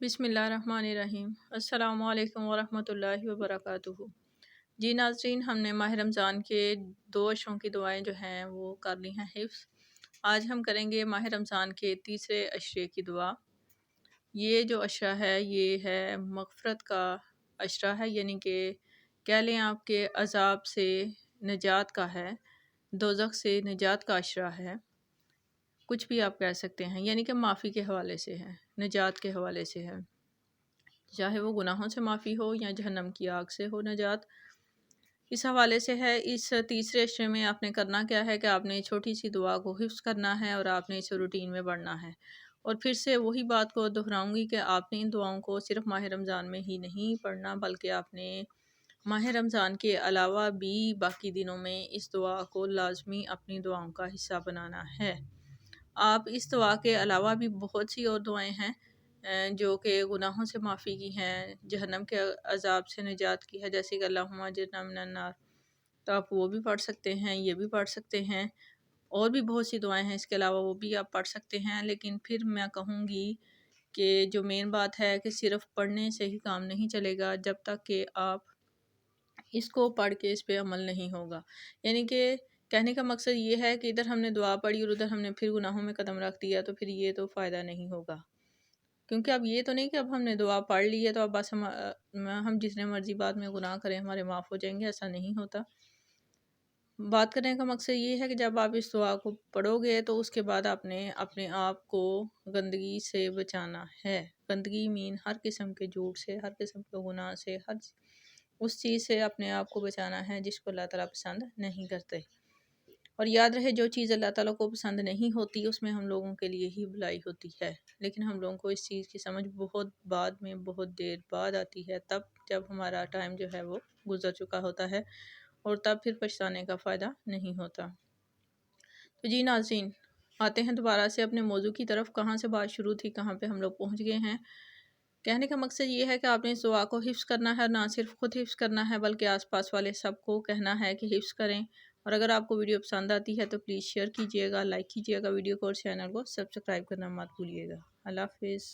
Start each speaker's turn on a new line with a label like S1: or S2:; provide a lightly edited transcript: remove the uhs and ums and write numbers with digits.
S1: بسم اللہ الرحمن الرحیم۔ السلام علیکم ورحمۃ اللہ وبرکاتہ۔ جی ناظرین، ہم نے ماہ رمضان کے 2 عشروں کی دعائیں جو ہیں وہ کر لی ہیں حفظ۔ آج ہم کریں گے ماہ رمضان کے تیسرے عشرے کی دعا۔ یہ جو عشرہ ہے یہ ہے مغفرت کا عشرہ ہے، یعنی کہ کہہ لیں آپ کے عذاب سے نجات کا ہے، دوزخ سے نجات کا عشرہ ہے، کچھ بھی آپ کہہ سکتے ہیں، یعنی کہ معافی کے حوالے سے ہے، نجات کے حوالے سے ہے، چاہے وہ گناہوں سے معافی ہو یا جہنم کی آگ سے ہو نجات، اس حوالے سے ہے۔ اس تیسرے عشرے میں آپ نے کرنا کیا ہے کہ آپ نے چھوٹی سی دعا کو حفظ کرنا ہے اور آپ نے اسے روٹین میں پڑھنا ہے۔ اور پھر سے وہی بات کو دہراؤں گی کہ آپ نے ان دعاؤں کو صرف ماہ رمضان میں ہی نہیں پڑھنا، بلکہ آپ نے ماہ رمضان کے علاوہ بھی باقی دنوں میں اس دعا کو لازمی اپنی دعاؤں کا حصہ بنانا ہے۔ آپ اس دعا کے علاوہ بھی بہت سی اور دعائیں ہیں جو کہ گناہوں سے معافی کی ہیں، جہنم کے عذاب سے نجات کی ہے، جیسے کہ اللہم اجرنا من النار، تو آپ وہ بھی پڑھ سکتے ہیں، یہ بھی پڑھ سکتے ہیں، اور بھی بہت سی دعائیں ہیں اس کے علاوہ، وہ بھی آپ پڑھ سکتے ہیں۔ لیکن پھر میں کہوں گی کہ جو مین بات ہے کہ صرف پڑھنے سے ہی کام نہیں چلے گا جب تک کہ آپ اس کو پڑھ کے اس پہ عمل نہیں ہوگا۔ یعنی کہ کہنے کا مقصد یہ ہے کہ ادھر ہم نے دعا پڑھی اور ادھر ہم نے پھر گناہوں میں قدم رکھ دیا، تو پھر یہ تو فائدہ نہیں ہوگا، کیونکہ اب یہ تو نہیں کہ اب ہم نے دعا پڑھ لی ہے تو اب بس ہم جتنے مرضی بعد میں گناہ کریں ہمارے معاف ہو جائیں گے، ایسا نہیں ہوتا۔ بات کرنے کا مقصد یہ ہے کہ جب آپ اس دعا کو پڑھو گے تو اس کے بعد آپ نے اپنے آپ کو گندگی سے بچانا ہے۔ گندگی مین ہر قسم کے جھوٹ سے، ہر قسم کے گناہ سے، ہر اس چیز سے اپنے آپ کو بچانا ہے جس کو اللہ تعالیٰ پسند نہیں کرتے۔ اور یاد رہے، جو چیز اللہ تعالیٰ کو پسند نہیں ہوتی اس میں ہم لوگوں کے لیے ہی بھلائی ہوتی ہے، لیکن ہم لوگوں کو اس چیز کی سمجھ بہت بعد میں، بہت دیر بعد آتی ہے، تب جب ہمارا ٹائم جو ہے وہ گزر چکا ہوتا ہے، اور تب پھر پچھتانے کا فائدہ نہیں ہوتا۔ تو جی ناظرین، آتے ہیں دوبارہ سے اپنے موضوع کی طرف۔ کہاں سے بات شروع تھی، کہاں پہ ہم لوگ پہنچ گئے ہیں۔ کہنے کا مقصد یہ ہے کہ آپ نے اس دعا کو حفظ کرنا ہے، نہ صرف خود حفظ کرنا ہے بلکہ آس پاس والے سب کو کہنا ہے کہ حفظ کریں۔ اور اگر آپ کو ویڈیو پسند آتی ہے تو پلیز شیئر کیجئے گا، لائک کیجئے گا ویڈیو کو، اور چینل کو سبسکرائب کرنا مت بھولیے گا۔ اللہ حافظ۔